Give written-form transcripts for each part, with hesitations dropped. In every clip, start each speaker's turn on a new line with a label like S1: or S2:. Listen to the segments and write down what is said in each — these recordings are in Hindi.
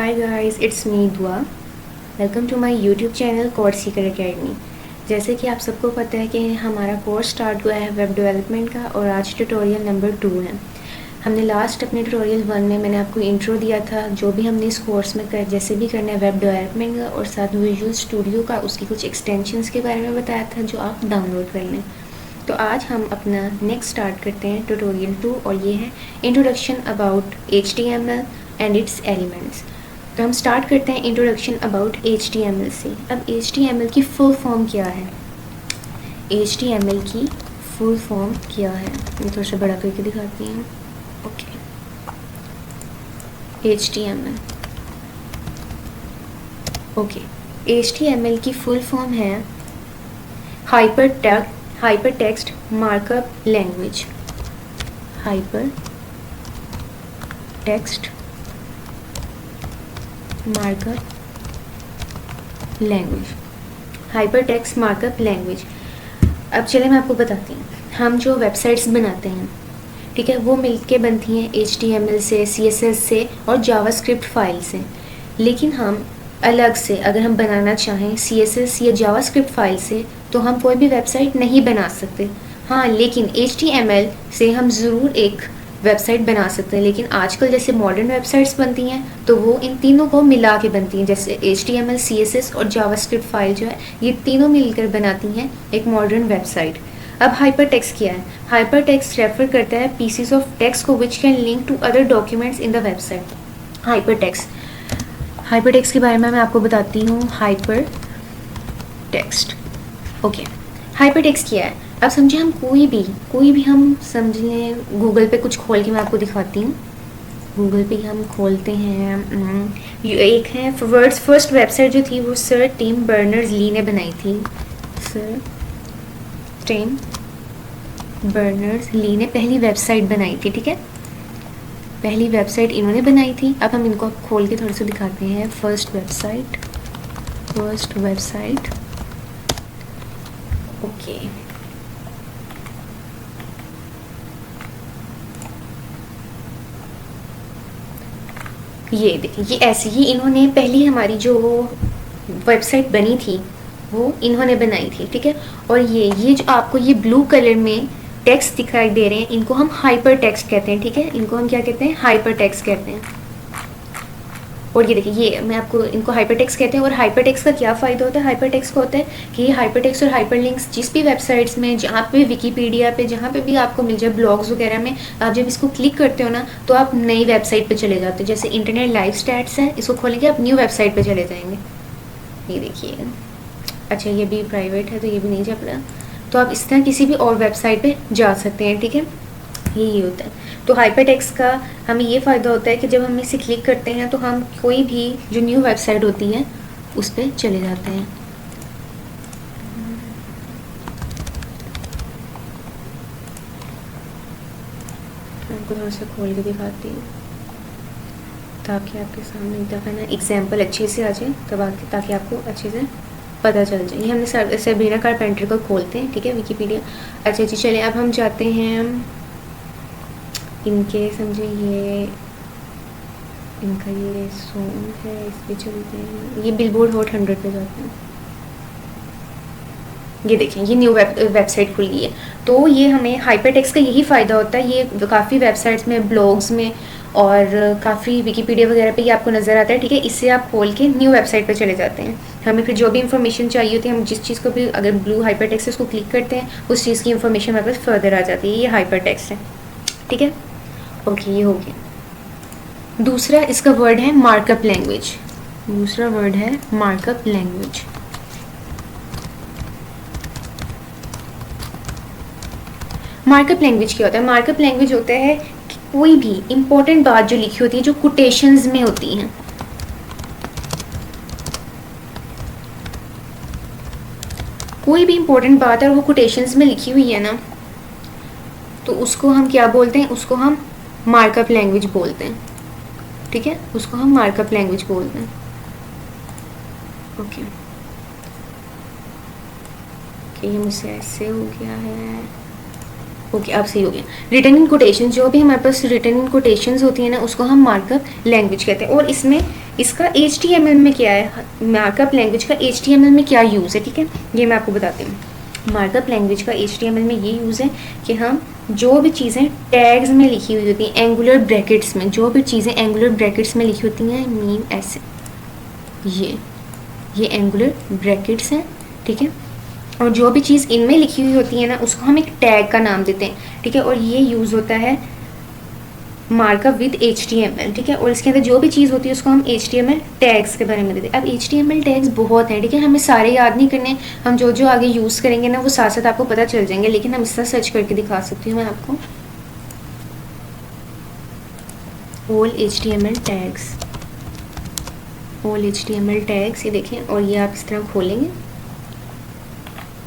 S1: Hi guys, it's me Dua. Welcome to my YouTube channel Course Seeker Academy. जैसे कि आप सबको पता है कि हमारा कोर्स स्टार्ट हुआ है वेब डेवलपमेंट का और आज ट्यूटोरियल नंबर 2 है। हमने लास्ट अपने ट्यूटोरियल 1 में मैंने आपको इंट्रो दिया था, जो भी हमने इस कोर्स में जैसे भी करना है वेब डेवलपमेंट का और साथ में विजुअल स्टूडियो का उसकी कुछ एक्सटेंशंस के बारे में बताया था जो आप डाउनलोड कर लें। तो आज हम अपना नेक्स्ट स्टार्ट करते हैं ट्यूटोरियल 2 और ये है introduction about HTML and it's elements. तो हम स्टार्ट करते हैं इंट्रोडक्शन अबाउट HTML से। अब HTML की फुल फॉर्म क्या है? HTML की फुल फॉर्म क्या है? मैं थोड़ा सा बड़ा करके दिखाती हूँ। Okay, HTML। ओके, HTML की फुल फॉर्म है hyper text markup language. Hyper text markup language. Hyper text markup language. अब चले मैं आपको बताती हूँ। हम जो वेबसाइट्स बनाते हैं, ठीक है, वो मिलके बनती हैं HTML से, CSS से और जावास्क्रिप्ट फाइल से। लेकिन हम अलग से अगर हम बनाना चाहें CSS या जावास्क्रिप्ट फाइल से तो हम कोई भी वेबसाइट नहीं बना सकते। हाँ, लेकिन HTML से हम ज़रूर एक वेबसाइट बना सकते हैं। लेकिन आजकल जैसे मॉडर्न वेबसाइट्स बनती हैं तो वो इन तीनों को मिला के बनती हैं, जैसे HTML, CSS और जावास्क्रिप्ट फाइल जो है ये तीनों मिलकर बनाती हैं एक मॉडर्न वेबसाइट। अब हाइपर टेक्स्ट क्या है? हाइपर टेक्स्ट रेफर करता है पीसेस ऑफ टेक्स्ट को which can link to other documents in the website. Hypertext के बारे में मैं आपको बताती हूँ। Hypertext, okay, hypertext क्या है? अब समझे हम कोई भी हम समझिए गूगल पे कुछ खोल के मैं आपको दिखाती हूँ। गूगल पे हम खोलते हैं। एक है वर्ड्स फर्स्ट वेबसाइट जो थी वो सर टिम बर्नर्स-ली ने बनाई थी। सर टिम बर्नर्स-ली ने पहली वेबसाइट बनाई थी, ठीक है, पहली वेबसाइट इन्होंने बनाई थी। अब हम इनको खोल के थोड़ा सा दिखाते हैं। फर्स्ट वेबसाइट, ओके, ये देखिए, ये ऐसे ही इन्होंने पहली हमारी जो वेबसाइट बनी थी वो इन्होंने बनाई थी, ठीक है। और ये जो आपको ये ब्लू कलर में टेक्स्ट दिखाई दे रहे हैं इनको हम हाइपर टेक्स्ट कहते हैं, ठीक है, इनको हम क्या कहते हैं? हाइपर टेक्स्ट कहते हैं। और ये देखिए, ये मैं आपको इनको हाइपर टेक्स्ट कहते हैं। और हाइपर टेक्स्ट का क्या फ़ायदा होता है? हाइपर टेक्स्ट का होता है कि हाइपर टेक्स्ट और हाइपर लिंक्स जिस भी वेबसाइट्स में, जहाँ पे विकीपीडिया पे, जहाँ पे भी आपको मिल जाए, ब्लॉग्स वगैरह में, आप जब इसको क्लिक करते हो ना तो आप नई वेबसाइट पे चले जाते हो। जैसे इंटरनेट लाइव स्टैट्स है, इसको खोलेंगे आप न्यू वेबसाइट पे चले जाएंगे। ये देखिए, अच्छा ये भी प्राइवेट है तो ये भी नहीं जा रहा, तो आप इस तरह किसी भी और वेबसाइट पे जा सकते हैं, ठीक है, यही होता है। तो हाइपर टेक्स्ट का हमें ये फ़ायदा होता है कि जब हम इसे क्लिक करते हैं तो हम कोई भी जो न्यू वेबसाइट होती है उस पर चले जाते हैं। आपको थोड़ा सा खोल के दिखाती हूँ ताकि आपके सामने एक दफ़ा ना एग्जाम्पल अच्छे से आ जाए, तब ताकि आपको अच्छे से पता चल जाए। ये हमने सेब्रीना कारपेंटर को खोलते हैं, ठीक है, विकीपीडिया। अच्छा जी, चलिए अब हम जाते हैं इनके, समझे ये इनका ये सॉन्ग है, इस पर चलते हैं। ये बिलबोर्ड हॉट 100 पे जाते हैं। ये देखें, ये न्यू वेबसाइट खुली है। तो ये हमें हाइपर टेक्स्ट का यही फ़ायदा होता है। ये काफ़ी वेबसाइट्स में, ब्लॉग्स में और काफ़ी विकीपीडिया वगैरह पे ये आपको नज़र आता है, ठीक है। इससे आप खोल के न्यू वेबसाइट पे चले जाते हैं। हमें फिर जो भी इंफॉर्मेशन चाहिए होती है, हम जिस चीज़ को भी अगर ब्लू हाइपर टेक्स्ट है उसको क्लिक करते हैं, उस चीज़ की इंफॉर्मेशन हमारे पास फर्दर आ जाती है। ये हाइपर टेक्स्ट है, ठीक है, ओके, ये हो गया। दूसरा इसका वर्ड है मार्कअप लैंग्वेज। दूसरा वर्ड है मार्कअप लैंग्वेज। मार्कअप लैंग्वेज क्या होता है? मार्कअप लैंग्वेज होता है कि कोई भी इंपॉर्टेंट बात जो लिखी होती है, जो कोटेशंस में होती हैं, कोई भी इंपॉर्टेंट बात है और वो कोटेशंस में लिखी हुई है ना, तो उसको हम क्या बोलते हैं? उसको हम मार्कअप लैंग्वेज बोलते हैं, ठीक है, उसको हम मार्कअप लैंग्वेज बोलते हैं। ओके, ये मुझसे ऐसे हो गया है। ओके अब सही हो गया। रिटन इन कोटेशन, जो भी हमारे पास रिटन इन कोटेशंस होती है ना उसको हम मार्कअप लैंग्वेज कहते हैं। और इसमें इसका HTML में क्या है, मार्कअप लैंग्वेज का HTML में क्या यूज़ है, ठीक है, ये मैं आपको बताती हूँ। मार्कअप लैंग्वेज का HTML में ये यूज़ है कि हम जो भी चीज़ें टैग्स में लिखी हुई होती हैं एंगुलर ब्रैकेट्स में, जो भी चीज़ें एंगुलर ब्रैकेट्स में लिखी होती हैं, मीन ऐसे ये एंगुलर ब्रैकेट्स हैं, ठीक है, और जो भी चीज़ इनमें लिखी हुई होती है ना उसको हम एक टैग का नाम देते हैं, ठीक है, और ये यूज़ होता है मार्कअप विद HTML, ठीक है, और इसके अंदर जो भी चीज़ होती है उसको हम HTML टैग्स के बारे में देते हैं। अब HTML टैग्स बहुत हैं, ठीक है, हमें सारे याद नहीं करने, हम जो जो आगे यूज़ करेंगे ना वो साथ साथ आपको पता चल जाएंगे, लेकिन हम इस तरह सर्च करके दिखा सकती हूँ मैं आपको। ऑल HTML टैग्स, ये देखें, और ये आप इस तरह खोलेंगे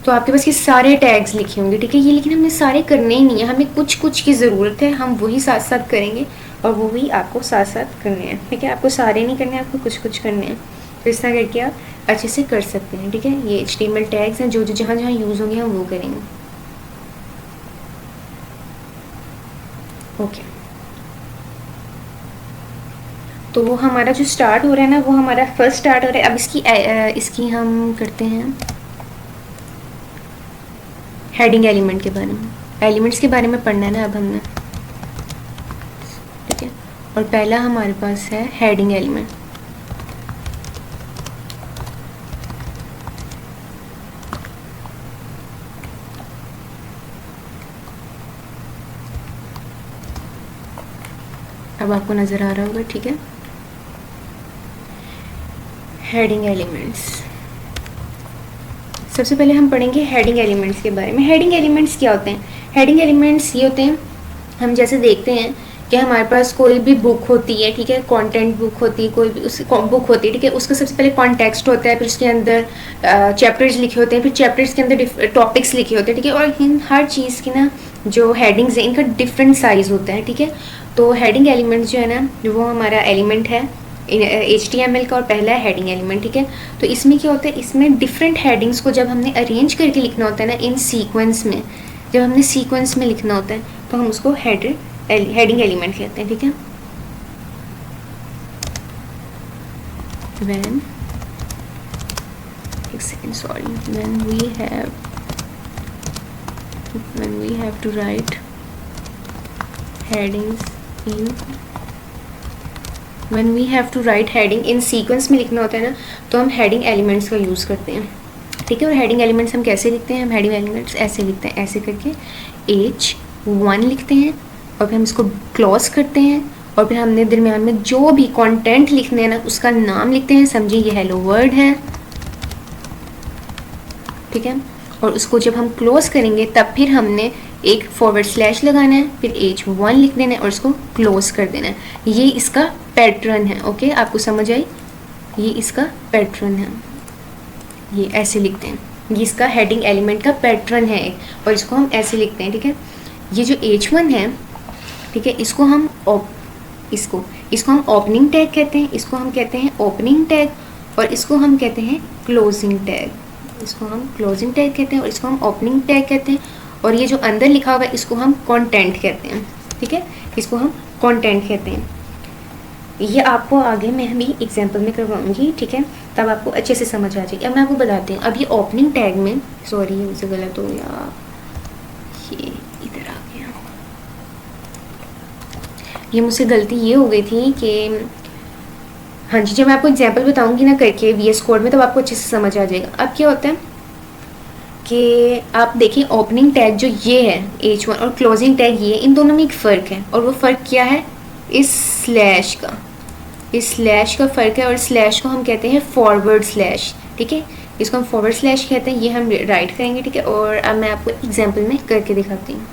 S1: तो आपके पास ये सारे टैग्स लिखे होंगे, ठीक है, ये लेकिन हमने सारे करने ही नहीं है, हमें कुछ कुछ की ज़रूरत है, हम वही साथ साथ करेंगे और वो भी आपको साथ साथ करने हैं, ठीक है, आपको सारे नहीं करने, आपको कुछ कुछ करने हैं, तो इस तरह करके आप अच्छे से कर सकते हैं, ठीक है। ये HTML टैग्स हैं जो जो जहाँ जहाँ यूज़ होंगे हम वो करेंगे। ओके, तो वो हमारा जो स्टार्ट हो रहा है ना वो हमारा फर्स्ट स्टार्ट हो रहा है। अब इसकी हम करते हैं हेडिंग एलिमेंट के बारे में, एलिमेंट्स के बारे में पढ़ना है ना अब हमने, ठीक है, और पहला हमारे पास है हेडिंग एलिमेंट। अब आपको नज़र आ रहा होगा, ठीक है, हेडिंग एलिमेंट्स। सबसे पहले हम पढ़ेंगे हेडिंग एलिमेंट्स के बारे में। हेडिंग एलिमेंट्स क्या होते हैं? हेडिंग एलिमेंट्स ये होते हैं, हम जैसे देखते हैं कि हमारे पास कोई भी बुक होती है, ठीक है, कंटेंट बुक होती है, कोई भी उस बुक होती है, ठीक है, उसका सबसे पहले कॉन्टेक्स्ट होता है, फिर उसके अंदर चैप्टर्स लिखे होते हैं, फिर चैप्टर्स के अंदर टॉपिक्स लिखे होते हैं, ठीक है, और इन हर चीज़ की ना जो हेडिंग्स हैं इनका डिफरेंट साइज़ होता है, ठीक है। तो हेडिंग एलिमेंट्स जो है ना वो हमारा एलिमेंट है HTML का और पहला है हेडिंग एलिमेंट, ठीक है। तो इसमें क्या होता है, इसमें डिफरेंट हेडिंग्स को जब हमने अरेंज करके लिखना होता है ना इन सीक्वेंस में, जब हमने सीक्वेंस में लिखना होता है तो हम उसको हेडिंग एलिमेंट कहते हैं, ठीक है। when we have to write headings in when we have to write heading in sequence में लिखना होता है ना तो हम हेडिंग एलिमेंट्स का यूज़ करते हैं, ठीक है। और हेडिंग एलिमेंट्स हम कैसे लिखते हैं? हम हेडिंग एलिमेंट्स ऐसे लिखते हैं, ऐसे करके H1 लिखते हैं और फिर हम इसको क्लोज करते हैं और फिर हमने दरम्यान में जो भी कंटेंट लिखने हैं ना उसका नाम लिखते हैं, समझिए ये हेलो वर्ड है, ठीक है। और उसको जब हम क्लोज करेंगे तब फिर हमने एक फॉरवर्ड स्लैश लगाना है, फिर H1 लिख देना है और इसको क्लोज कर देना है। ये इसका पैटर्न है, ओके, आपको समझ आई? ये इसका पैटर्न है, ये ऐसे लिखते हैं, ये इसका हेडिंग एलिमेंट का पैटर्न है और इसको हम ऐसे लिखते हैं, ठीक है। ये जो H1 है, ठीक है, इसको हम ओपनिंग टैग कहते हैं, इसको हम कहते हैं ओपनिंग टैग और इसको हम कहते हैं क्लोजिंग टैग, इसको हम क्लोजिंग टैग कहते हैं और इसको हम ओपनिंग टैग कहते हैं। और ये जो अंदर लिखा हुआ है इसको हम कंटेंट कहते हैं, ठीक है, इसको हम कंटेंट कहते हैं। ये आपको आगे मैं भी एग्जांपल में करवाऊंगी, ठीक है, तब आपको अच्छे से समझ आ जाएगी। अब मैं आपको बताती हूँ, अब ये ओपनिंग टैग में, सॉरी ये मुझसे गलत हो गया, ये इधर आ गया, ये मुझसे गलती ये हो गई थी कि हाँ जी, जब मैं आपको एग्जांपल बताऊंगी ना करके VS कोड में तब आपको अच्छे से समझ आ जाएगा। अब क्या होता है कि आप देखिए ओपनिंग टैग जो ये है H1 और क्लोजिंग टैग ये, इन दोनों में एक फ़र्क है और वो फ़र्क क्या है? इस स्लैश का फ़र्क है और स्लैश को हम कहते हैं फॉरवर्ड स्लैश, ठीक है, इसको हम फॉरवर्ड स्लैश कहते हैं। ये हम राइट करेंगे, ठीक है। और अब मैं आपको एग्जाम्पल में करके दिखाती हूँ।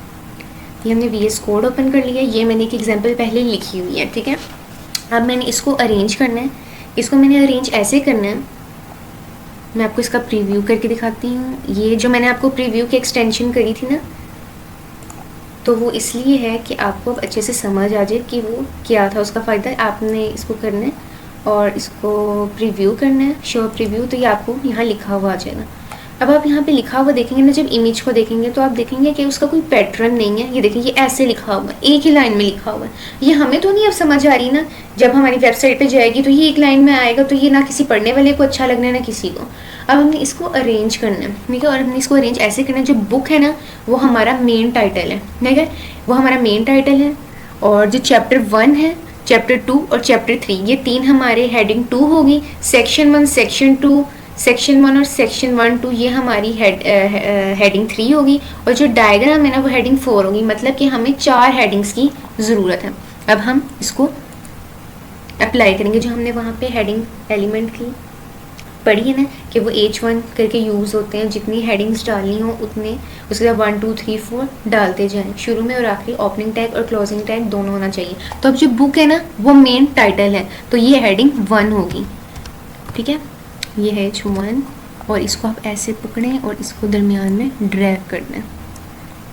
S1: ये हमने VS कोड ओपन कर लिया, ये मैंने एक एग्जाम्पल पहले लिखी हुई है, ठीक है। अब मैंने इसको अरेंज करना है, इसको मैंने अरेंज ऐसे करना है, मैं आपको इसका प्रीव्यू करके दिखाती हूँ। ये जो मैंने आपको प्रीव्यू की एक्सटेंशन करी थी ना, तो वो इसलिए है कि आपको अब अच्छे से समझ आ जाए कि वो क्या था, उसका फ़ायदा आपने इसको करना है और इसको प्रीव्यू करना है, शो प्रीव्यू, तो ये आपको यहाँ लिखा हुआ आ जाएगा। अब आप यहाँ पे लिखा हुआ देखेंगे ना, जब इमेज को देखेंगे तो आप देखेंगे कि उसका कोई पैटर्न नहीं है। ये देखिए, ये ऐसे लिखा हुआ है, एक ही लाइन में लिखा हुआ है। ये हमें तो नहीं अब समझ आ रही ना, जब हमारी वेबसाइट पे जाएगी तो ये एक लाइन में आएगा, तो ये ना किसी पढ़ने वाले को अच्छा लगना है ना किसी को। अब हमने इसको अरेंज करना है, ठीक है, और हमने इसको अरेंज ऐसे करना है, जो बुक है ना वो हमारा मेन टाइटल है, ठीक है, वो हमारा मेन टाइटल है। और जो चैप्टर 1 है, चैप्टर 2 और चैप्टर 3, ये 3 हमारे हेडिंग 2 होगी। सेक्शन 1, सेक्शन 2, सेक्शन 1 और सेक्शन 1 2 ये हमारी हेडिंग 3 होगी। और जो डायग्राम है ना वो हेडिंग 4 होगी। मतलब कि हमें 4 हेडिंग्स की ज़रूरत है। अब हम इसको अप्लाई करेंगे, जो हमने वहाँ पे हेडिंग एलिमेंट की पढ़ी है ना कि वो H1 करके यूज़ होते हैं, जितनी हेडिंग्स डालनी हो उतने, उसके बाद 1 2 3 4 डालते जाएं। शुरू में और आखिरी ओपनिंग टैग और क्लोजिंग टैग दोनों होना चाहिए। तो अब जो बुक है ना वो मेन टाइटल है, तो ये हेडिंग 1 होगी, ठीक है, ये है H1। और इसको आप ऐसे पकड़ें और इसको दरमियान में ड्रैग कर दें।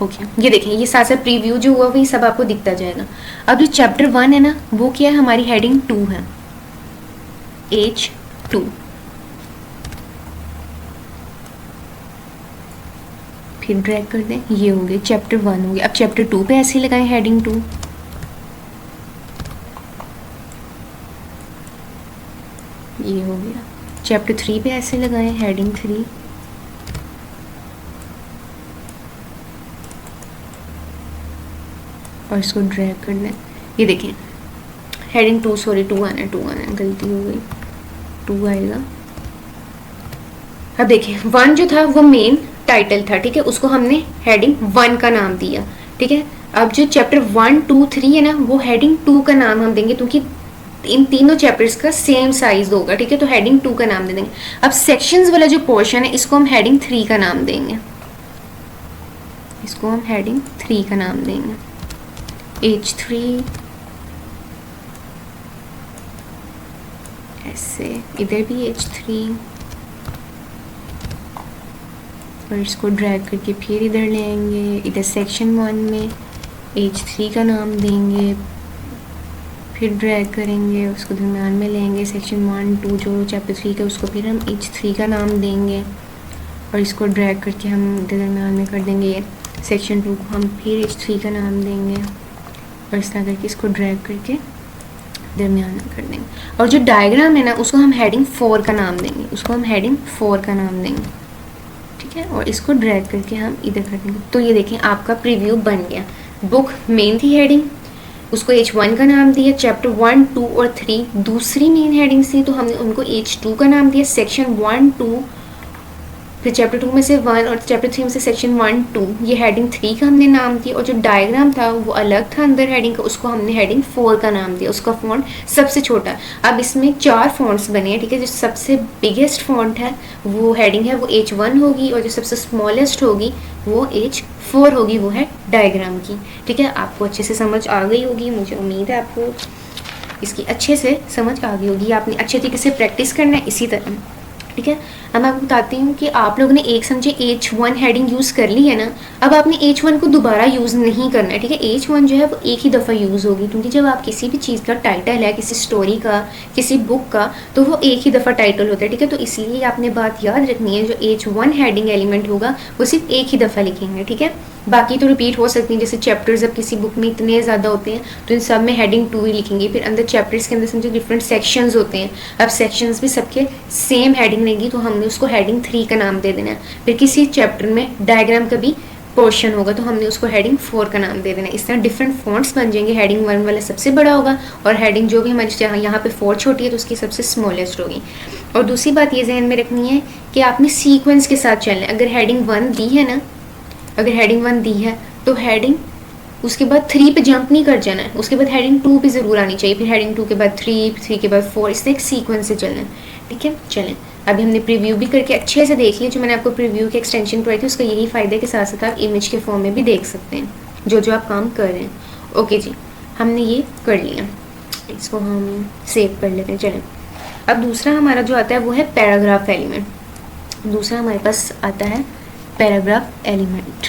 S1: ओके, ये देखें, ये साथ साथ प्रीव्यू जो हुआ वही सब आपको दिखता जाएगा। अब जो चैप्टर 1 है ना वो क्या है, हमारी हेडिंग 2 है, H2। फिर ड्रैग कर दें, ये हो गए चैप्टर 1 हो गया। अब चैप्टर 2 पे ऐसे लगाएं हेडिंग 2, ये हो गया। चैप्टर 3 पे ऐसे लगाएं हेडिंग 3, और इसको ड्रैग कर दें, ये देखें हेडिंग 2, सॉरी 2 आना है, गलती हो गई, 2 आएगा। अब देखिए 1 जो था वो मेन टाइटल था, ठीक है, उसको हमने हेडिंग 1 का नाम दिया, ठीक है। अब जो चैप्टर 1 2 3 है ना वो हेडिंग 2 का नाम हम देंगे, क्योंकि इन तीनों चैप्टर्स का सेम साइज होगा, ठीक है, तो हेडिंग 2 का नाम दे देंगे। अब सेक्शंस वाला जो पोर्शन है इसको हम हेडिंग 3 का नाम देंगे, इसको हम हेडिंग 3 का नाम देंगे, H3 ऐसे, इधर भी H3, और इसको ड्रैग करके फिर इधर ले आएंगे, इधर सेक्शन 1 में H3 का नाम देंगे, फिर ड्रैग करेंगे, उसको दरम्यान में लेंगे, सेक्शन 1 2 जो चैप्टर 3 का उसको फिर हम H3 का नाम देंगे, और इसको ड्रैग करके हम दरम्यान में कर देंगे, सेक्शन 2 को हम फिर H3 का नाम देंगे, और इस तरह करके इसको ड्रैग करके दरमियान में कर देंगे। और जो डायग्राम है ना उसको हम हेडिंग 4 का नाम देंगे, उसको हम हेडिंग 4 का नाम देंगे, ठीक है, और इसको ड्रैग करके हम इधर कर देंगे। तो ये देखें आपका प्रीव्यू बन गया। बुक मेन थी हेडिंग, उसको H1 का नाम दिया, चैप्टर 1 2 और 3 दूसरी मेन हेडिंग्स थी तो हमने उनको H2 का नाम दिया, सेक्शन 1 2, फिर चैप्टर 2 में से 1 और चैप्टर 3 में से सेक्शन 1 2 ये हेडिंग 3 का हमने नाम दिया। और जो डायग्राम था वो अलग था अंदर हेडिंग का, उसको हमने हेडिंग 4 का नाम दिया, उसका फ़ॉन्ट सबसे छोटा। अब इसमें 4 फ़ॉन्ट्स बने हैं, ठीक है, जो सबसे बिगेस्ट फ़ॉन्ट है वो हेडिंग है वो H1 होगी, और जो सबसे स्मॉलेस्ट होगी वो H4 होगी, वो है डायग्राम की, ठीक है। आपको अच्छे से समझ आ गई होगी, मुझे उम्मीद है आपको इसकी अच्छे से समझ आ गई होगी। आपने अच्छे तरीके से प्रैक्टिस करना है इसी तरह, ठीक है। अब मैं आपको बताती हूँ कि आप लोगों ने एक समझे H1 हेडिंग यूज़ कर ली है ना, अब आपने H1 को दोबारा यूज़ नहीं करना है, ठीक है। H1 जो है वो एक ही दफ़ा यूज़ होगी, क्योंकि जब आप किसी भी चीज़ का टाइटल है, किसी स्टोरी का, किसी बुक का, तो वो एक ही दफ़ा टाइटल होता है, ठीक है। तो इसलिए आपने बात याद रखनी है, जो H1 हेडिंग एलिमेंट होगा वो सिर्फ एक ही दफ़ा लिखेंगे, ठीक है। बाकी तो रिपीट हो सकती हैं, जैसे चैप्टर्स अब किसी बुक में इतने ज़्यादा होते हैं तो इन सब में हेडिंग 2 ही लिखेंगे। फिर अंदर चैप्टर्स के अंदर समझो डिफरेंट सेक्शंस होते हैं, अब सेक्शंस भी सबके सेम हेडिंग रहेगी तो हमने उसको हेडिंग 3 का नाम दे देना है। फिर किसी चैप्टर में डायग्राम का भी पोर्शन होगा तो हमने उसको हेडिंग 4 का नाम दे देना है। इस तरह डिफरेंट फॉन्ट्स बन जाएंगे, हेडिंग 1 वाला सबसे बड़ा होगा और हेडिंग जो भी हमारी यहाँ पे 4 छोटी है तो उसकी सबसे स्मॉलेस्ट होगी। और दूसरी बात ये जहन में रखनी है कि आपने सीक्वेंस के साथ चलना है। अगर हेडिंग 1 दी है ना, अगर हेडिंग 1 दी है तो हेडिंग उसके बाद 3 पे जंप नहीं कर जाना है, उसके बाद हेडिंग 2 भी ज़रूर आनी चाहिए, फिर हेडिंग 2 के बाद 3, 3 के बाद 4, इससे एक सीक्वेंस से चलना है, ठीक है। चलें, अभी हमने प्रीव्यू भी करके अच्छे से देख लिया। जो मैंने आपको प्रीव्यू के एक्सटेंशन पढ़ाई थी उसका यही फ़ायदा है कि साथ साथ आप इमेज के फॉर्म में भी देख सकते हैं जो जो आप काम कर रहे हैं। ओके जी, हमने ये कर लिया, इसको हम सेव कर लेते हैं। चलें, अब दूसरा हमारा जो आता है वो है पैराग्राफ एलिमेंट। दूसरा हमारे पास आता है paragraph element.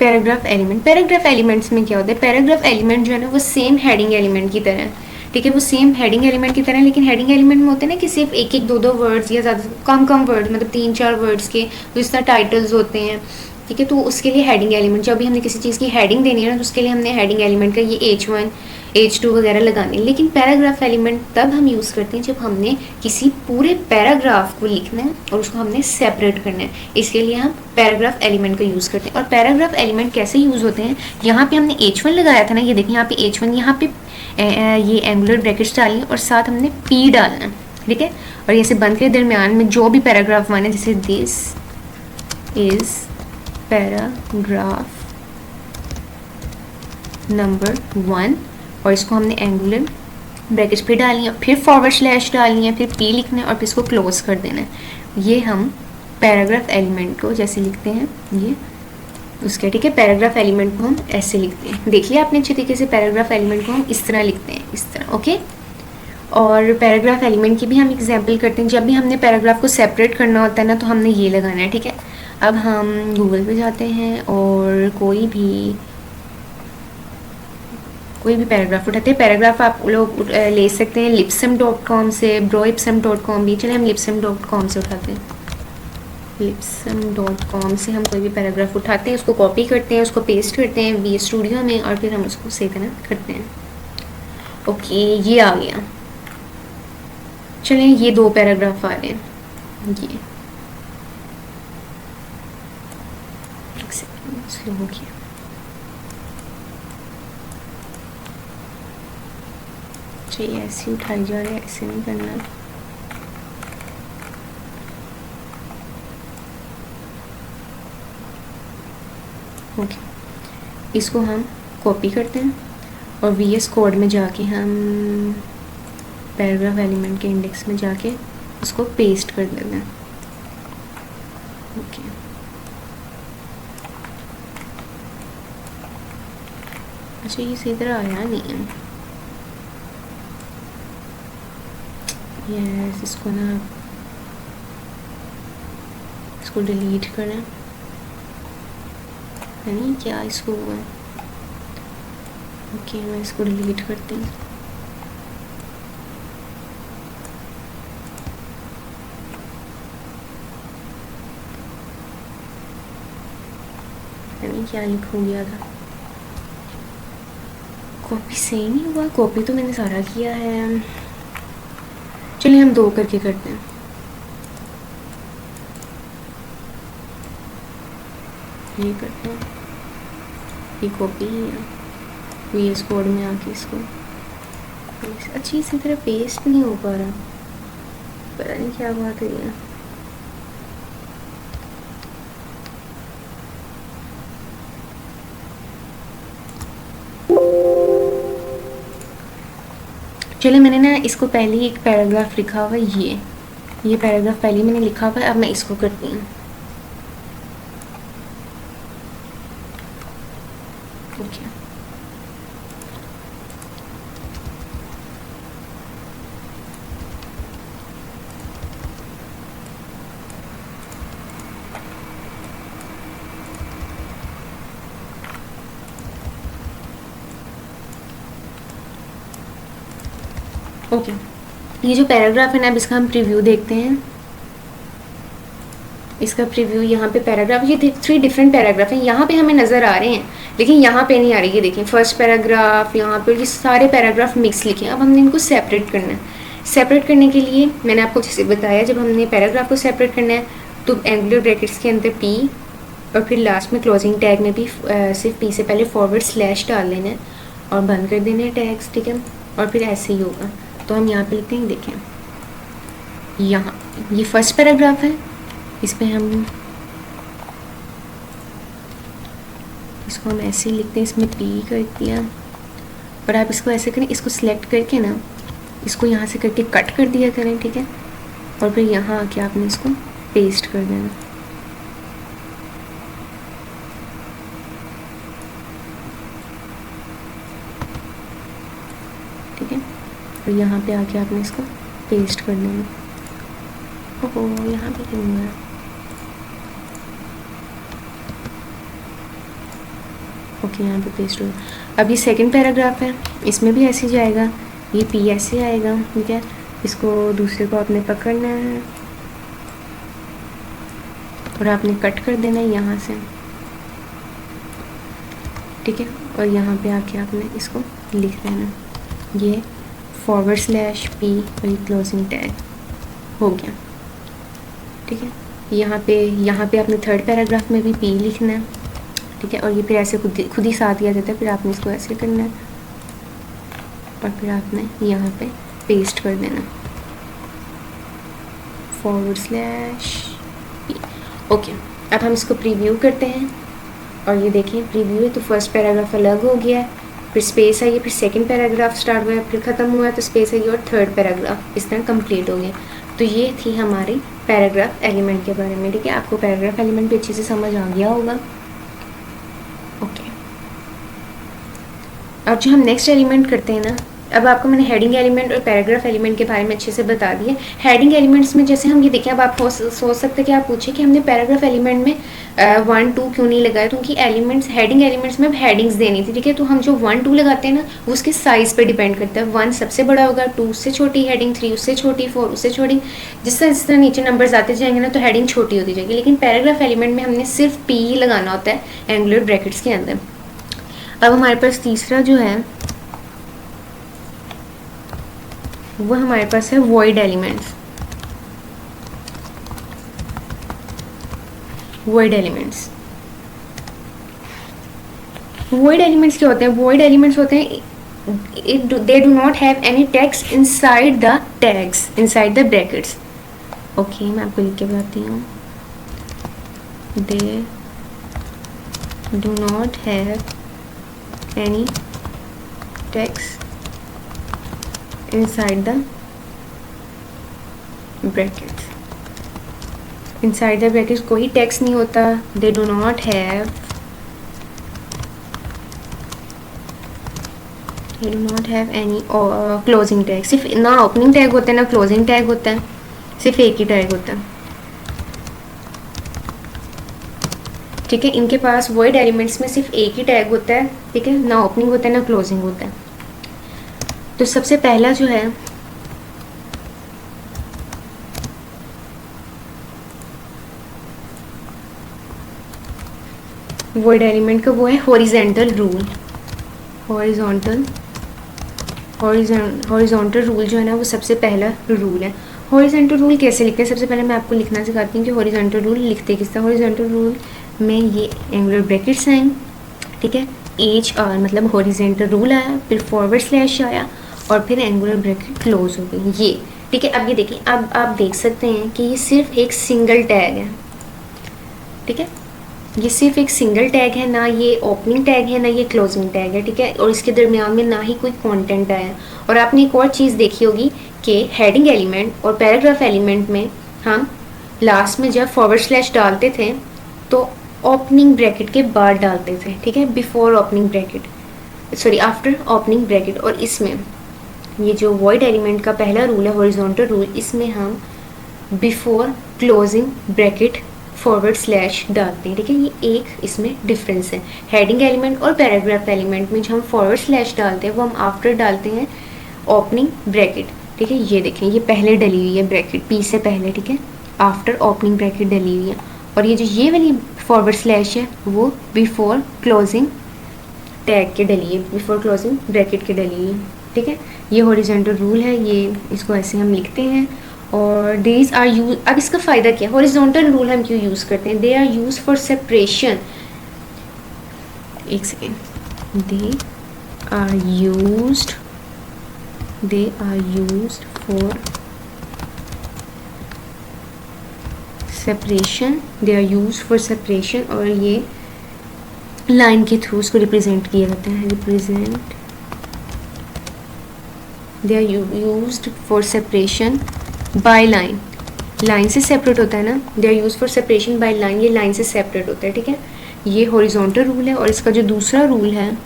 S1: Paragraph element, paragraph elements में क्या होता है, पैराग्राफ एलिमेंट जो है ना वो सेम हेडिंग एलिमेंट की तरह है, ठीक है, वो सेम हेडिंग एलिमेंट की तरह है, लेकिन हेडिंग एलिमेंट में होते हैं ना कि सिर्फ एक एक दो दो वर्ड्स या ज़्यादा कम कम वर्ड्स, मतलब 3-4 वर्ड्स के तो इस तरह टाइटल्स होते हैं, ठीक है, तो उसके लिए हेडिंग एलिमेंट, जब भी हमने किसी चीज़ की हेडिंग देनी है ना तो उसके लिए हमने हेडिंग एलिमेंट का ये H1 H2 वगैरह लगाने। लेकिन पैराग्राफ एलिमेंट तब हम यूज़ करते हैं जब हमने किसी पूरे पैराग्राफ को लिखना है और उसको हमने सेपरेट करना है, इसके लिए हम पैराग्राफ एलिमेंट का यूज़ करते हैं। और पैराग्राफ एलिमेंट कैसे यूज़ होते हैं, यहाँ पे हमने H1 लगाया था ना, ये देखिए यहाँ पे H1, यहाँ पे ये एंगुलर ब्रैकेट्स डालनी और साथ हमने P डालना, ठीक है, और ये से बंद के दरमियान में जो भी पैराग्राफ वन है, जैसे दिस इज़ पैराग्राफ नंबर 1, और इसको हमने एंगुलर ब्रैकेट्स पे डालनी है, फिर फॉरवर्ड स्लैश डालनी है, फिर P लिखना है और फिर इसको क्लोज कर देना है। ये हम पैराग्राफ एलिमेंट को जैसे लिखते हैं ये उसके, ठीक है, पैराग्राफ एलिमेंट को हम ऐसे लिखते हैं, देख लिया आपने अच्छे तरीके से, पैराग्राफ एलिमेंट को हम इस तरह लिखते हैं, इस तरह, ओके। और पैराग्राफ एलिमेंट की भी हम एग्जाम्पल करते हैं, जब भी हमने पैराग्राफ को सेपरेट करना होता है ना तो हमने ये लगाना है, ठीक है। अब हम गूगल पे जाते हैं और कोई भी पैराग्राफ उठाते हैं, पैराग्राफ आप लोग ले सकते हैं lipsum.com से, broipsum.com भी, चले हम lipsum.com से उठाते हैं, lipsum.com से हम कोई भी पैराग्राफ उठाते हैं, उसको कॉपी करते हैं, उसको पेस्ट करते हैं VS स्टूडियो में और फिर हम उसको सेव करते हैं। ओके, ये आ गया, चलें ये 2 पैराग्राफ आ रहे हैं, ये स्लो हो गया, चाहिए ऐसे ही उठाई जा रहा है, ऐसे नहीं करना। ओके, इसको हम कॉपी करते हैं और VS कोड में जाके हम पैराग्राफ एलिमेंट के इंडेक्स में जाके उसको पेस्ट कर देते हैं। ओके, अच्छा ये सही तरह आया नहीं है, यस, इसको ना इसको डिलीट करें, है नहीं क्या इसको हुआ है। ओके, मैं इसको डिलीट करती हूँ, है नहीं क्या लिख हो गया था, कॉपी सही नहीं हुआ, कॉपी तो मैंने सारा किया है। चलिए हम 2 करके करते हैं, ये करते हैं, ये कॉपी है VS कोड में आके इसको अच्छी सी तरह पेस्ट नहीं हो पा रहा, पता नहीं क्या बात है ये। चलिए मैंने ना इसको पहले ही एक पैराग्राफ लिखा हुआ है, ये पैराग्राफ पहले मैंने लिखा हुआ है, अब मैं इसको करती हूँ। ओके, ओके, ये जो पैराग्राफ है ना, अब इसका हम प्रीव्यू देखते हैं, इसका प्रीव्यू यहाँ पे पैराग्राफ, ये 3 डिफरेंट पैराग्राफ हैं, यहाँ पे हमें नज़र आ रहे हैं लेकिन यहाँ पे नहीं आ रही है, देखिए फर्स्ट पैराग्राफ, यहाँ पे ये सारे पैराग्राफ मिक्स लिखे हैं। अब हमने इनको सेपरेट करना है, सेपरेट करने के लिए मैंने आपको जैसे बताया, जब हमने पैराग्राफ को सेपरेट करना है तो एंगुलर ब्रैकेट्स के अंदर P और फिर लास्ट में क्लोजिंग टैग में भी सिर्फ P से पहले फॉरवर्ड स्लैश डाल लेना है और बंद कर देना है टैग्स, ठीक है, और फिर ऐसे ही होगा। तो हम यहाँ पे लिखते हैं, देखें यहाँ ये फर्स्ट पैराग्राफ है, इस पर हम इसको हम ऐसे ही लिखते हैं, इसमें P कर दिया, और आप इसको ऐसे करें, इसको सिलेक्ट करके ना इसको यहाँ से करके कट कर दिया करें, ठीक है, और फिर यहाँ आके आपने इसको पेस्ट कर देना। ठीक है, और यहाँ पे आके आपने इसको पेस्ट कर देना। ओहो, यहाँ पे क्यों हुआ है? ओके, यहाँ पे पेस्ट हो गया। अब ये सेकंड पैराग्राफ है, इसमें भी ऐसे जाएगा, ये पी ऐसे आएगा, ठीक है। इसको दूसरे को आपने पकड़ना है और आपने कट कर देना है यहाँ से, ठीक है। और यहाँ पे आके आपने इसको लिख देना, ये /p और ये क्लोजिंग टैग हो गया, ठीक है। यहाँ पे आपने थर्ड पैराग्राफ में भी p लिखना है, ठीक है। और ये फिर ऐसे खुद ही साथ ही आ जाता है, फिर आपने इसको ऐसे करना है और फिर आपने यहाँ पे पेस्ट कर देना /p। ओके, अब हम इसको प्रीव्यू करते हैं और ये देखिए प्रीव्यू है तो फर्स्ट पैराग्राफ अलग हो गया है, फिर स्पेस आई है, फिर सेकंड पैराग्राफ स्टार्ट हुआ है, फिर ख़त्म हुआ है तो स्पेस आई और थर्ड पैराग्राफ इस तरह कंप्लीट हो गया। तो ये थी हमारी पैराग्राफ एलिमेंट के बारे में, ठीक है। आपको पैराग्राफ एलिमेंट भी अच्छे से समझ आ गया होगा। ओके, अब जो हम नेक्स्ट एलिमेंट करते हैं ना, अब आपको मैंने हेडिंग एलिमेंट और पैराग्राफ एलिमेंट के बारे में अच्छे से बता दिए। हेडिंग एलिमेंट्स में जैसे हम ये देखें, अब आप सोच सकते हैं कि आप पूछे कि हमने पैराग्राफ एलिमेंट में 1 2 क्यों नहीं लगाया, क्योंकि एलिमेंट्स हेडिंग एलिमेंट्स में अब हेडिंग्स देनी थी, ठीक है। तो हम जो 1 2 लगाते हैं ना वो उसके साइज़ पे डिपेंड करता है। 1 सबसे बड़ा होगा, 2 उससे छोटी हेडिंग, 3 उससे छोटी, 4 उससे छोटी, जिस तरह नीचे नंबर्स आते जाएंगे ना तो हेडिंग छोटी होती जाएगी। लेकिन पैराग्राफ एलिमेंट में हमने सिर्फ p ही लगाना होता है एंगुलर ब्रैकेट्स के अंदर। अब हमारे पास तीसरा जो है वो हमारे पास है वॉइड एलिमेंट्स। वॉइड एलिमेंट्स क्या होते हैं? वॉइड एलिमेंट्स होते हैं they do not have any text inside the tags, inside the brackets. Okay, मैं आपको लिख के बताती हूँ। They do not have any text inside the brackets, inside the brackets कोई टेक्स्ट नहीं होता। they do not have any closing tag, सिर्फ ना ओपनिंग टैग होता है ना क्लोजिंग टैग होता है, सिर्फ एक ही टैग होता है, ठीक है। इनके पास वॉइड एलिमेंट्स में सिर्फ एक ही टैग होता है, ठीक है, ना ओपनिंग होता है ना क्लोजिंग होता है। तो सबसे पहला जो है वॉइड एलिमेंट का वो है हॉरिजॉन्टल रूल। हॉरिजॉन्टल रूल जो है ना वो सबसे पहला रूल है। हॉरिजॉन्टल रूल कैसे लिखते हैं? सबसे पहले मैं आपको लिखना सिखाती हूँ कि हॉरिजॉन्टल रूल लिखते किस तरह। हॉरिजॉन्टल रूल में ये एंगुलर ब्रैकेट्स आएंगे, ठीक है, HR मतलब हॉरिजॉन्टल रूल आया, फिर // आया और फिर एंगुलर ब्रैकेट क्लोज हो गई, ये, ठीक है। अब ये देखिए, अब आप देख सकते हैं कि ये सिर्फ एक सिंगल टैग है, ठीक है, ये सिर्फ एक सिंगल टैग है, ना ये ओपनिंग टैग है ना ये क्लोजिंग टैग है, ठीक है। और इसके दरमियान में ना ही कोई कंटेंट आया। और आपने एक और चीज़ देखी होगी कि हेडिंग एलिमेंट और पैराग्राफ एलिमेंट में हम लास्ट में जब // डालते थे तो ओपनिंग ब्रैकेट के बाद डालते थे, ठीक है, before opening bracket, sorry after opening bracket. और इसमें ये जो वॉइड एलिमेंट का पहला रूल है हॉरिजॉन्टल रूल, इसमें हम बिफोर क्लोजिंग ब्रैकेट // डालते हैं, ठीक है। ये एक इसमें डिफरेंस है। हेडिंग एलिमेंट और पैराग्राफ एलिमेंट में जो हम // डालते हैं वो हम आफ्टर डालते हैं ओपनिंग ब्रैकेट, ठीक है। ये देखें, ये पहले डली हुई है ब्रैकेट, p से पहले, ठीक है, आफ्टर ओपनिंग ब्रैकेट डली हुई है। और ये जो ये वाली // है वो बिफोर क्लोजिंग टैग के डली है, बिफोर क्लोजिंग ब्रैकेट के डली है, ठीक है। ये हॉरिजॉन्टल रूल है, ये इसको ऐसे हम लिखते हैं। और दीज आर यूज, अब इसका फ़ायदा क्या है? हॉरिजॉन्टल रूल हम क्यों यूज़ करते हैं? They are use for separation, एक second, they are used for separation, they are use for separation. और ये लाइन के थ्रू उसको रिप्रेजेंट किया जाता है, represent, they are used for separation by line, line से सेपरेट होता है ना, they are use for separation by line, ये लाइन से सेपरेट होता है, ठीक है। ये हॉरिजॉन्टल रूल है। और इसका जो दूसरा रूल है,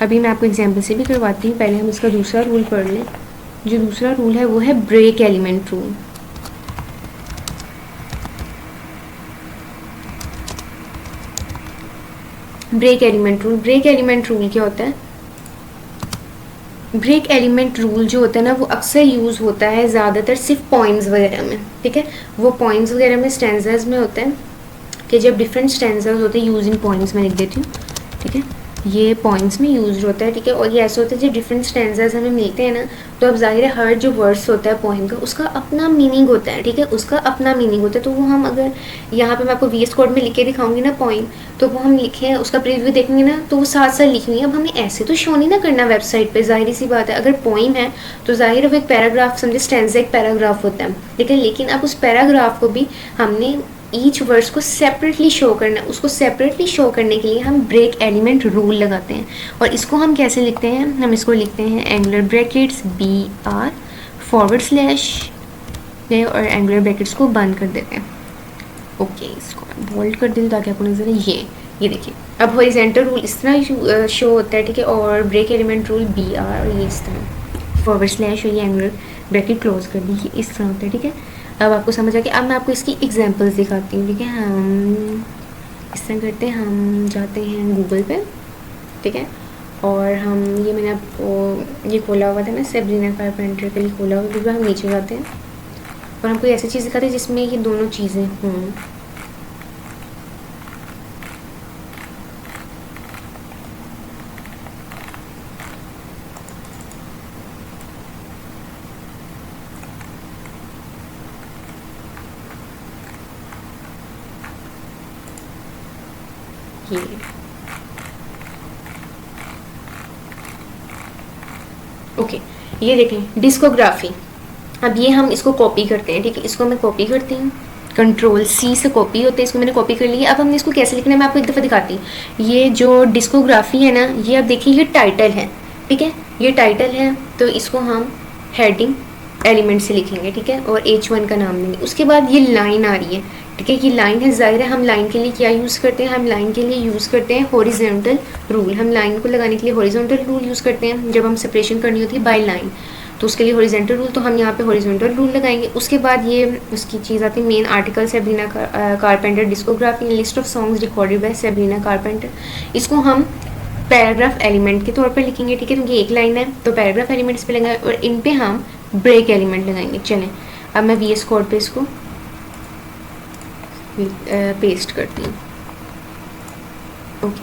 S1: अभी मैं आपको एग्जांपल से भी करवाती हूँ, पहले हम इसका दूसरा रूल पढ़ लें। जो दूसरा रूल है वो है break element rule. Break element rule. Break element rule क्या होता है? ब्रेक एलिमेंट रूल जो होता है ना, वो अक्सर यूज़ होता है ज़्यादातर सिर्फ पॉइंट्स वगैरह में, ठीक है। वो पॉइंट्स वगैरह में, स्टैंजास में होता है कि जब डिफरेंट स्टैंजास होते हैं, यूजिंग पॉइंट्स में लिख देती हूँ, ठीक है। ये पॉइंट्स में यूज होता है, ठीक है। और ये ऐसे होता है जब डिफरेंट स्टैंजास हमें मिलते हैं ना, तो अब जाहिर है हर जो वर्ड्स होता है पोएम का, उसका अपना मीनिंग होता है, ठीक है। उसका अपना मीनिंग होता है। तो वो हम अगर यहाँ पे मैं आपको VS कोड में लिख के दिखाऊंगी ना पोएम, तो वो हम लिखे उसका प्रीव्यू देखेंगे ना, तो वो साथ साथ लिखेंगे। अब हमें ऐसे तो शो नहीं ना करना वेबसाइट पे, जाहिर सी बात है। अगर पोइम है तो जाहिर है वो एक पैराग्राफ, समझे स्टैंजा एक पैराग्राफ होता है, ठीक है। लेकिन अब उस पैराग्राफ को भी हमने ईच वर्ड्स को सेपरेटली शो करना है। उसको सेपरेटली शो करने के लिए हम ब्रेक एलिमेंट रूल लगाते हैं। और इसको हम कैसे लिखते हैं? हम इसको लिखते हैं एंगुलर ब्रैकेट्स BR / और एंगुलर ब्रैकेट्स को बंद कर देते हैं। ओके, इसको बोल्ड कर दें ताकि आपको नजर आए। ये देखिए, अब हॉरिजॉन्टल रूल इस तरह शो होता है, ठीक है। और ब्रेक एलिमेंट रूल BR, और ये इस तरह / और ये एंगुलर ब्रैकेट क्लोज कर दी, ये इस तरह होता है, ठीक है। अब आपको समझ आ गया। अब मैं आपको इसकी एग्जांपल्स दिखाती हूँ, ठीक है। हम इस तरह करते हैं, हम जाते हैं गूगल पे, ठीक है। और हम ये मैंने आपको ये खोला हुआ था ना, सेब्रीना कारपेंटर के लिए खोला हुआ, बिल्कुल हम नीचे जाते हैं और हम कोई ऐसी चीज़ दिखाते हैं जिसमें ये दोनों चीज़ें हों। ये ओके, ये देखें डिस्कोग्राफी। अब ये हम इसको कॉपी करते हैं, ठीक है। इसको मैं कॉपी करती हूँ, Ctrl+C से कॉपी होते हैं। इसको मैंने कॉपी कर लिया। अब हमने इसको कैसे लिखना है मैं आपको एक दफ़ा दिखाती हूँ। ये जो डिस्कोग्राफी है ना, ये आप देखिए ये टाइटल है, ठीक है। ये टाइटल है, तो इसको हम हेडिंग एलिमेंट से लिखेंगे, ठीक है। और H1 का नाम देंगे। उसके बाद ये लाइन आ रही है, ठीक है। ये लाइन है, जाहिर है हम लाइन के लिए क्या यूज़ करते हैं? हम लाइन के लिए यूज़ करते हैं हॉरिजॉन्टल रूल। हम लाइन को लगाने के लिए हॉरिजॉन्टल रूल यूज़ करते हैं जब हम सेपरेशन करनी होती है बाय लाइन, तो उसके लिए हॉरिजॉन्टल रूल। तो हम यहाँ पे हॉरिजॉन्टल रूल लगाएंगे। उसके बाद ये उसकी चीज़ आती है main article, Sabrina Carpenter discography, list of songs recorded by Sabrina Carpenter. इसको हम पैराग्राफ एलिमेंट के तौर पर लिखेंगे, ठीक है। क्योंकि एक लाइन है तो पैराग्राफ एलिमेंट्स पे लगाएंगे और इन पे हम ब्रेक एलिमेंट लगाएंगे। चलें, अब मैं VS कोड पे इसको पेस्ट करती हूँ। ओके,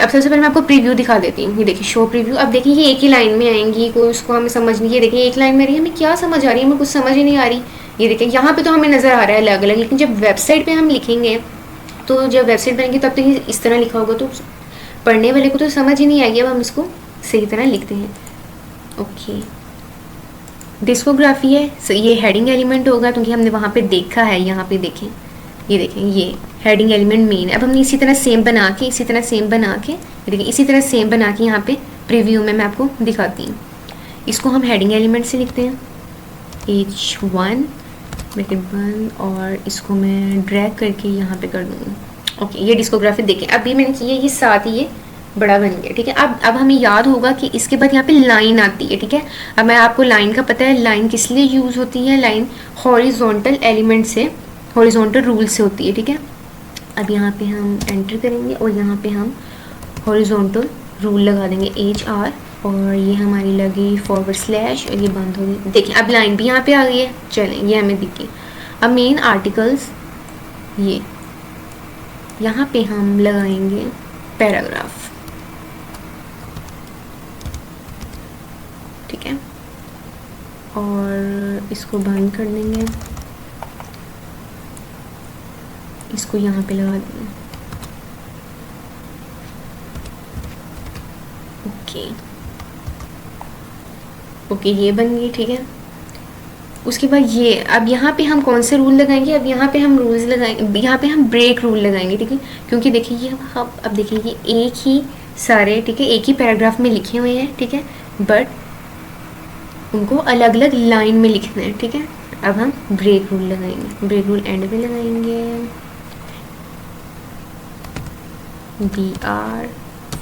S1: अब सबसे पहले मैं आपको प्रीव्यू दिखा देती हूँ। ये देखिए शो प्रीव्यू। अब देखिए ये एक ही लाइन में आएंगी, कोई उसको हमें समझ नहीं। ये देखिए एक लाइन में रही है, हमें क्या समझ आ रही है? हमें कुछ समझ ही नहीं आ रही। ये देखिए यहाँ पे तो हमें नज़र आ रहा है अलग अलग, लेकिन जब वेबसाइट पे हम लिखेंगे, तो जब वेबसाइट बनेंगे तब तो ये इस तरह लिखा होगा, तो पढ़ने वाले को तो समझ ही नहीं आएगी। अब हम इसको सही तरह लिखते हैं। ओके, डिस्कोग्राफी है, so ये हेडिंग एलिमेंट होगा क्योंकि हमने वहाँ पे देखा है। यहाँ पे देखें, ये देखें ये हेडिंग एलिमेंट मेन। अब हमने इसी तरह सेम बना के देखिए इसी तरह सेम बना के यहाँ पे प्रीव्यू में मैं आपको दिखाती हूँ। इसको हम हेडिंग एलिमेंट से लिखते हैं H1 ब्रैकेट बंद, और इसको मैं ड्रैग करके यहाँ पे कर दूँगी। ओके, ये डिस्कोग्राफी देखें अभी मैंने की है, ये साथ ही ये बड़ा बन गया, ठीक है। अब हमें याद होगा कि इसके बाद यहाँ पे लाइन आती है, ठीक है। अब मैं आपको लाइन का पता है, लाइन किस लिए यूज़ होती है? लाइन हॉरिजॉन्टल एलिमेंट से, हॉरिजॉन्टल रूल से होती है, ठीक है। अब यहाँ पे हम एंटर करेंगे और यहाँ पे हम हॉरिजॉन्टल रूल लगा देंगे HR, और ये हमारी लगी / और ये बंद होगी। देखिए अब लाइन भी यहाँ पे आ गई है। चलें, ये हमें दिखी। अब मेन आर्टिकल्स, ये यहाँ पे हम लगाएंगे पैराग्राफ, ठीक है। और इसको बंद कर देंगे, इसको यहाँ पे लगा देंगे। ओके, ये बन गई, ठीक है। उसके बाद ये अब यहाँ पे हम कौन से रूल लगाएंगे? अब यहाँ पे हम रूल्स लगाएंगे, यहाँ पे हम ब्रेक रूल लगाएंगे, ठीक है। क्योंकि देखिए ये हम अब देखिए ये एक ही सारे, ठीक है, एक ही पैराग्राफ में लिखे हुए हैं, ठीक है, बट उनको अलग अलग लाइन में लिखना है, ठीक है। अब हम ब्रेक रूल लगाएंगे, ब्रेक रूल एंड में लगाएंगे BR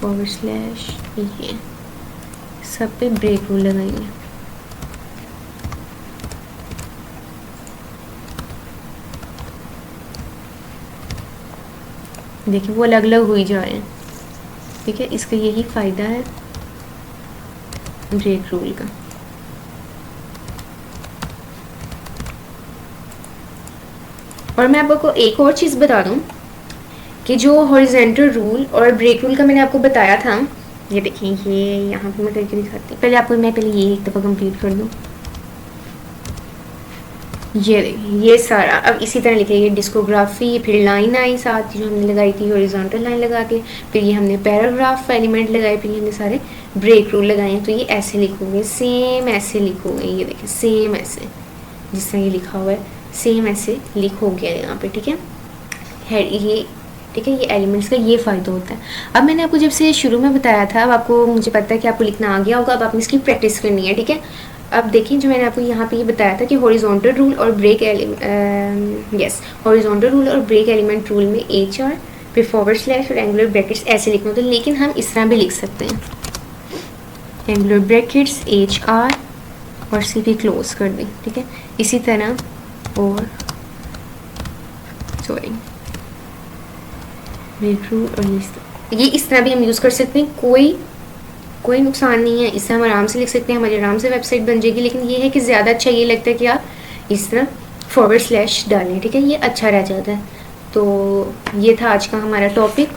S1: / ये सब पे ब्रेक रूल लगाएंगे। देखिए वो अलग अलग हुई जा रहे हैं, ठीक है। इसका यही फ़ायदा है ब्रेक रूल का। और मैं आपको एक और चीज़ बता दूं कि जो हॉरिजेंटल रूल और ब्रेक रूल का मैंने आपको बताया था, ये देखिए, ये यहाँ पे मैं करके दिखाती हूँ। पहले आपको मैं पहले ये एक दफ़ा कंप्लीट कर दूँ। ये देखिए, ये सारा अब इसी तरह लिखे, ये डिस्कोग्राफी, फिर लाइन आई साथ जो हमने लगाई थी हॉरिजॉन्टल लाइन लगा के, फिर ये हमने पैराग्राफ एलिमेंट लगाए, फिर ये हमने सारे ब्रेक रूल लगाए हैं। तो ये ऐसे लिखोगे, सेम ऐसे लिखोगे, ये देखिए सेम ऐसे जिस तरह ये लिखा हुआ है सेम ऐसे लिखोगे यहाँ पे, ठीक है। ये ठीक है, ये एलिमेंट्स का ये फ़ायदा होता है। अब मैंने आपको जब से शुरू में बताया था, अब आपको मुझे पता है कि आपको लिखना आ गया होगा, अब आपने इसकी प्रैक्टिस करनी है, ठीक है। अब देखिए, जो मैंने आपको यहाँ पे ये बताया था कि हॉरिजॉन्टल रूल और ब्रेक हॉरिजॉन्टल रूल और ब्रेक एलिमेंट रूल में HR फिर फॉरवर्ड स्लैश और एंगुलर ब्रैकेट्स ऐसे लिखना होता है, लेकिन हम इस तरह भी लिख सकते हैं, एंगुलर ब्रैकेट्स HR और सीधी क्लोज कर दें, ठीक है। इसी तरह और सॉरी ब्रेक रूल और ये इस तरह भी हम यूज़ कर सकते हैं, कोई नुकसान नहीं है, इससे हम आराम से लिख सकते हैं, हमारी आराम से वेबसाइट बन जाएगी। लेकिन ये है कि ज़्यादा अच्छा ये लगता है कि आप इस तरह फॉरवर्ड स्लैश डालें, ठीक है, ये अच्छा रह जाता है। तो ये था आज का हमारा टॉपिक।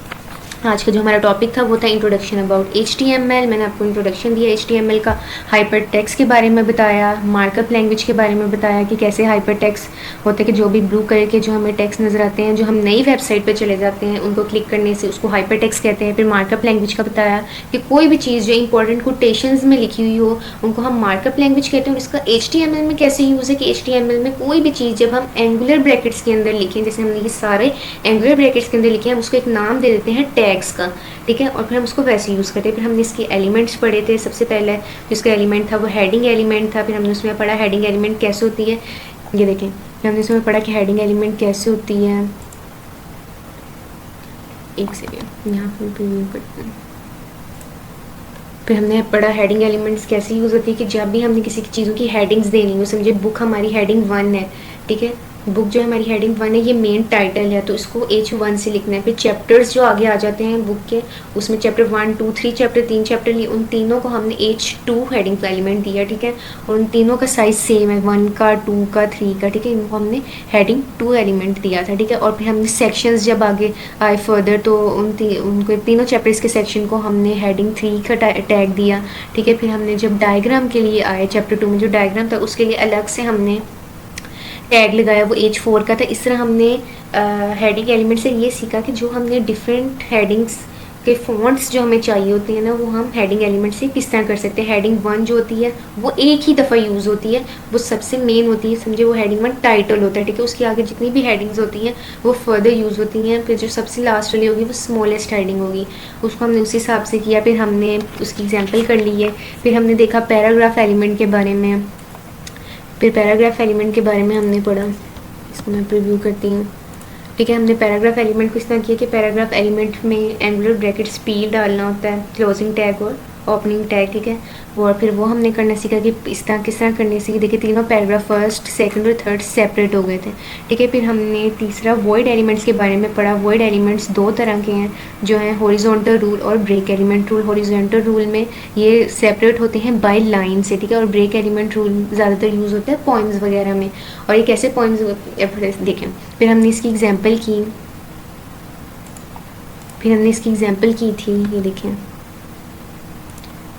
S1: आज का जो हमारा टॉपिक था वो था इंट्रोडक्शन अबाउट HTML। मैंने आपको इंट्रोडक्शन दिया HTML का, हाइपर टेक्स्ट के बारे में बताया, मार्कअप लैंग्वेज के बारे में बताया कि कैसे हाइपर टेक्स्ट होते हैं, कि जो भी ब्लू कलर के जो हमें टेक्स्ट नज़र आते हैं, जो हम नई वेबसाइट पे चले जाते हैं, उनको क्लिक करने से उसको हाइपर टेक्स्ट कहते हैं। फिर मार्कअप लैंग्वेज का बताया कि कोई भी चीज़ जो इंपॉर्टेंट कोटेशंस में लिखी हुई हो उनको हम मार्कअप लैंग्वेज कहते हैं। और इसका HTML में कैसे यूज़ है कि HTML में कोई भी चीज़ जब हम एंगुलर ब्रैकेट्स के अंदर लिखें, जैसे हमने ये सारे एंगुलर ब्रैकेट्स के अंदर लिखे, हम उसको एक नाम दे देते हैं टैग्स का, ठीक है। और फिर हम उसको वैसे यूज़ करते हैं। फिर हमने इसके एलिमेंट्स पढ़े थे। सबसे पहले जिसका एलिमेंट था वो हेडिंग एलिमेंट था। फिर हमने उसमें पढ़ा हेडिंग एलिमेंट कैसे होती है, ये देखें, फिर हमने उसमें पढ़ा कि हेडिंग एलिमेंट कैसे होती है। एक सेकेंड, यहाँ पर प्रीव्यू करते हैं। फिर हमने पढ़ा हेडिंग एलिमेंट्स कैसे यूज़ होती है कि जब भी हमने किसी की चीज़ों की हेडिंग्स देनी हो, समझे बुक हमारी हेडिंग 1 है, ठीक है, बुक जो हमारी हेडिंग 1 है, ये मेन टाइटल है, तो इसको H1 से लिखना है। फिर चैप्टर्स जो आगे आ जाते हैं बुक के, उसमें चैप्टर 1, 2, 3 चैप्टर, 3 चैप्टर लिए, उन तीनों को हमने H2 हेडिंग का एलिमेंट दिया, ठीक है। और उन तीनों का साइज़ सेम है, 1 का, 2 का, 3 का, ठीक है। इनको हमने हेडिंग 2 एलिमेंट दिया था, ठीक है। और फिर हमने सेक्शंस जब आगे आए फर्दर, तो उनको तीनों चैप्टर्स के सेक्शन को हमने हेडिंग 3 का टैग दिया, ठीक है। फिर हमने जब डायग्राम के लिए आए चैप्टर 2 में, जो डायग्राम था उसके लिए अलग से हमने टैग लगाया, वो H4 का था। इस तरह हमने हेडिंग एलिमेंट से ये सीखा कि जो हमने डिफरेंट हेडिंग्स के फॉन्ट्स जो हमें चाहिए होते हैं ना, वो हम हेडिंग एलिमेंट से किस तरह कर सकते हैं। हेडिंग 1 जो होती है वो एक ही दफ़ा यूज़ होती है, वो सबसे मेन होती है, समझे, वो हेडिंग 1 टाइटल होता है, ठीक है। उसके आगे जितनी भी हेडिंग्स होती हैं वो फर्दर यूज़ होती हैं। फिर जो सबसे लास्ट वाली होगी वो स्मॉलेस्ट हेडिंग होगी, उसको हमने उस हिसाब से किया। फिर हमने उसकी एग्जाम्पल कर ली है। फिर हमने देखा पैराग्राफ एलिमेंट के बारे में, फिर पैराग्राफ एलिमेंट के बारे में हमने पढ़ा, इसको मैं प्रीव्यू करती हूँ, ठीक है। हमने पैराग्राफ एलिमेंट को इस तरह किया कि पैराग्राफ एलिमेंट में एंगुलर ब्रैकेट्स पी डालना होता है, क्लोजिंग टैग और ओपनिंग टैग, ठीक है। और फिर वो हमने करना सीखा कि इस तरह किस तरह करने सीखे। देखिए तीनों पैराग्राफ फर्स्ट, सेकंड और थर्ड सेपरेट हो गए थे, ठीक है। फिर हमने तीसरा वॉइड एलिमेंट्स के बारे में पढ़ा। वॉइड एलिमेंट्स 2 तरह के हैं, जो हैं हॉरिजॉन्टल रूल और break element rule. Horizontal rule में ये सेपरेट होते हैं बाय लाइन से, ठीक है। और ब्रेक एलिमेंट रूल ज़्यादातर यूज़ होता है पॉइंट्स वगैरह में। और ये कैसे पॉइंट्स देखें, फिर हमने इसकी एग्जाम्पल की, थी, ये देखें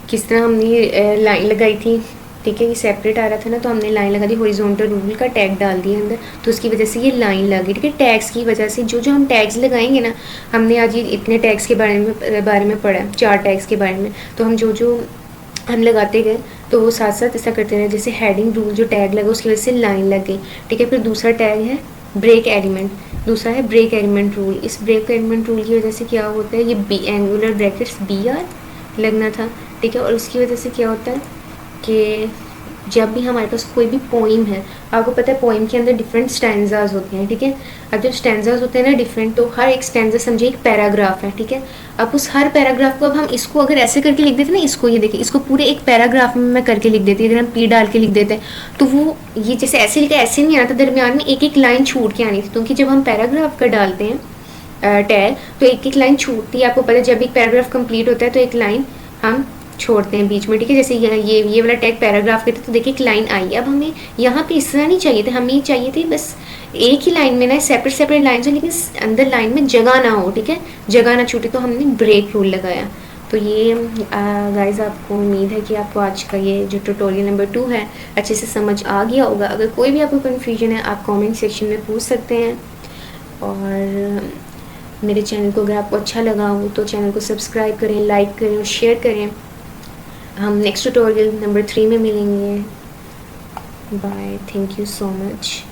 S1: किस तरह हमने लाइन लगाई थी, ठीक है। ये सेपरेट आ रहा था ना, तो हमने लाइन लगा दी, हॉरिजॉन्टल रूल का टैग डाल दिया अंदर, तो उसकी वजह से ये लाइन लगी, ठीक है। टैग्स की वजह से जो हम टैग्स लगाएंगे ना, हमने आज ये इतने टैग्स के बारे में पढ़ा, 4 टैग्स के बारे में, तो हम जो हम लगाते गए तो वो साथ साथ ऐसा करते रहे। जैसे हेडिंग रूल जो टैग लगा उसकी वजह से लाइन लग गई, ठीक है। फिर दूसरा टैग है ब्रेक एलिमेंट, दूसरा है ब्रेक एलिमेंट रूल। इस ब्रेक एलिमेंट रूल की वजह से क्या होता है, ये एंगुलर ब्रैकेट्स BR लगना था, ठीक है। और उसकी वजह से क्या होता है कि जब भी हमारे पास कोई भी पोइम है, आपको पता है पोइम के अंदर डिफरेंट स्टैंजाज होते हैं, ठीक है। अब जब स्टैंजाज होते हैं ना डिफरेंट, तो हर एक स्टैंजा समझे एक पैराग्राफ है, ठीक है। अब उस हर पैराग्राफ को, अब हम इसको अगर ऐसे करके लिख देते ना, इसको ये देखिए, इसको पूरे एक पैराग्राफ में मैं करके लिख देती, अगर हम P डाल के लिख देते हैं तो वो ये जैसे ऐसे लिखा ऐसे नहीं आता, दरमियान में एक एक लाइन छूट के आनी थी। क्योंकि जब हम पैराग्राफ का डालते हैं टैग, तो एक एक लाइन छूटती है। आपको पता है जब एक पैराग्राफ कंप्लीट होता है तो एक लाइन हम छोड़ते हैं बीच में, ठीक है। जैसे ये वाला टैग पैराग्राफ के थे तो देखिए एक लाइन आई। अब हमें यहाँ पे इस तरह नहीं चाहिए थे, हमें चाहिए थी बस एक ही लाइन में ना सेपरेट सेपरेट लाइन हो, लेकिन अंदर लाइन में जगह ना हो, ठीक है, जगह ना छूटे, तो हमने ब्रेक रूल लगाया। तो ये गाइस आपको उम्मीद है कि आपको आज का ये जो ट्यूटोरियल नंबर 2 है अच्छे से समझ आ गया होगा। अगर कोई भी आपको कन्फ्यूजन है आप कमेंट सेक्शन में पूछ सकते हैं। और मेरे चैनल को अगर आपको अच्छा लगा हो तो चैनल को सब्सक्राइब करें, लाइक करें और शेयर करें। हम नेक्स्ट ट्यूटोरियल नंबर 3 में मिलेंगे। Bye, thank you so much.